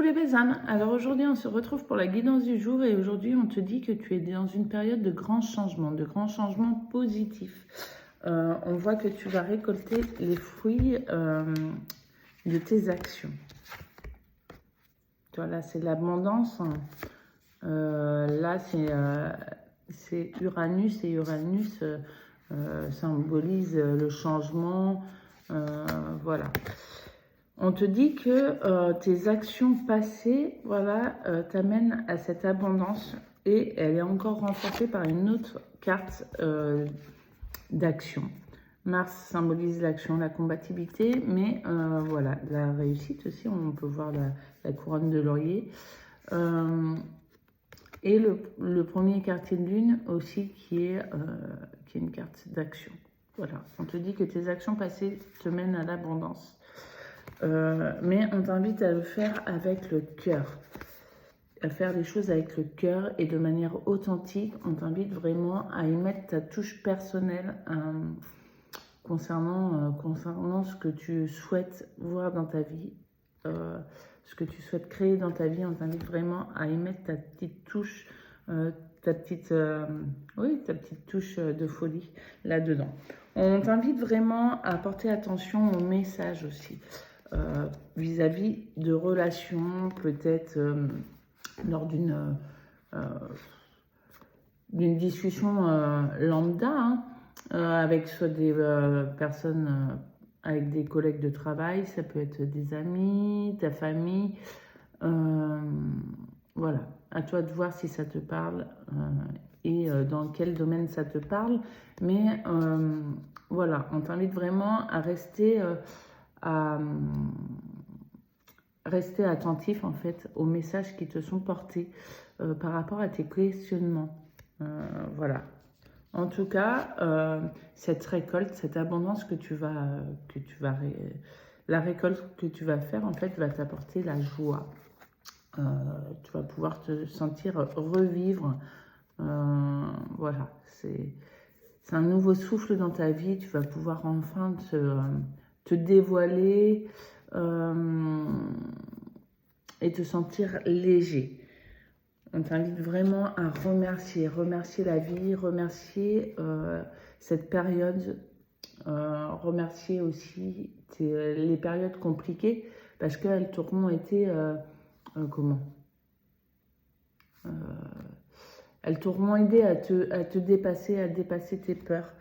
les belles âmes, alors aujourd'hui on se retrouve pour la guidance du jour et aujourd'hui on te dit que tu es dans une période de grands changements positifs. On voit que tu vas récolter les fruits de tes actions. Voilà, c'est l'abondance. Là c'est Uranus et Uranus symbolise le changement. Voilà. On te dit que tes actions passées, voilà, t'amènent à cette abondance et elle est encore renforcée par une autre carte d'action. Mars symbolise l'action, la combativité, mais voilà, la réussite aussi, on peut voir la couronne de laurier. Et le premier quartier de lune aussi qui est une carte d'action. Voilà, on te dit que tes actions passées te mènent à l'abondance. Mais on t'invite à le faire avec le cœur, à faire les choses avec le cœur et de manière authentique. On t'invite vraiment à y mettre ta touche personnelle concernant ce que tu souhaites voir dans ta vie, ce que tu souhaites créer dans ta vie. On t'invite vraiment à y mettre ta petite touche, ta petite touche de folie là-dedans. On t'invite vraiment à porter attention aux messages aussi. Vis-à-vis de relations, peut-être lors d'une discussion lambda, hein, avec soit des personnes, avec des collègues de travail, ça peut être des amis, ta famille. Voilà, à toi de voir si ça te parle et dans quel domaine ça te parle. Mais voilà, on t'invite vraiment à rester attentif en fait aux messages qui te sont portés par rapport à tes questionnements. Voilà. En tout cas, cette récolte, cette abondance la récolte que tu vas faire en fait va t'apporter la joie. Tu vas pouvoir te sentir revivre. Voilà, c'est un nouveau souffle dans ta vie. Tu vas pouvoir enfin te dévoiler et te sentir léger. On t'invite vraiment à remercier la vie, remercier cette période, remercier aussi les périodes compliquées parce qu'elles t'auront été, elles t'auront aidé à te dépasser, à dépasser tes peurs.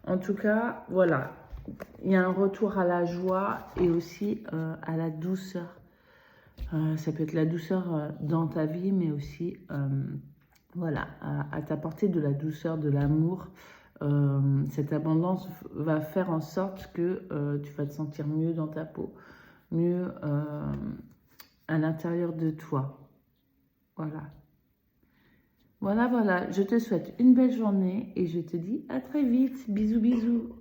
En tout cas, voilà. Il y a un retour à la joie et aussi à la douceur. Ça peut être la douceur dans ta vie, mais aussi voilà, à t'apporter de la douceur, de l'amour. Cette abondance va faire en sorte que tu vas te sentir mieux dans ta peau, mieux à l'intérieur de toi. Voilà. Voilà, je te souhaite une belle journée et je te dis à très vite. Bisous, bisous.